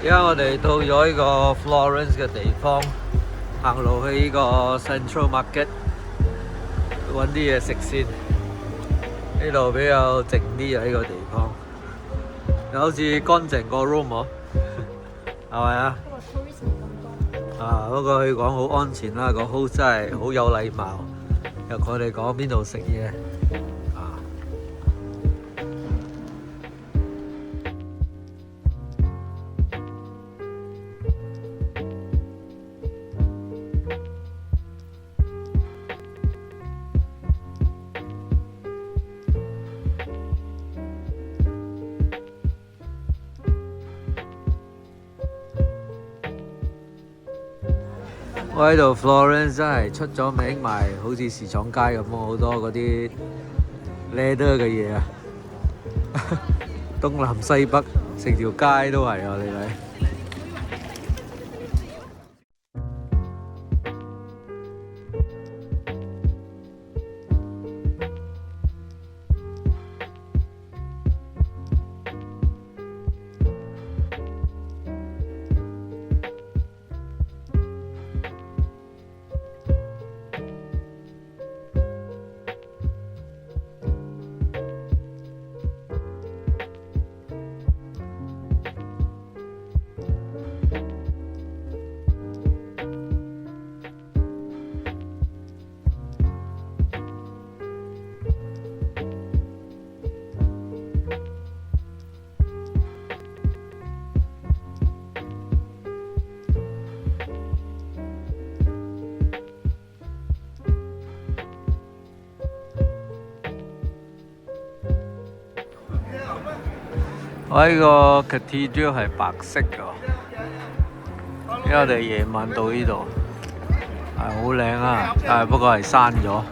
而家我哋到咗呢個 Florence 嘅地方，行路去呢個 Central Market 揾啲嘢食先。呢度比較靜啲啊，呢個地方又好似乾淨過 Rome 喎，係咪啊？不過佢講好安全啦，個 host 真係好有禮貌，又同我哋講邊度食嘢。我喺度 Florence 真係出咗名賣好似時裝街咁，好多嗰啲 leather 嘅嘢啊，東南西北成條街都係啊，你睇。我呢個 cathedral 係白色㗎，因為我哋夜晚到呢度係好靚啊，但係不過係閂咗。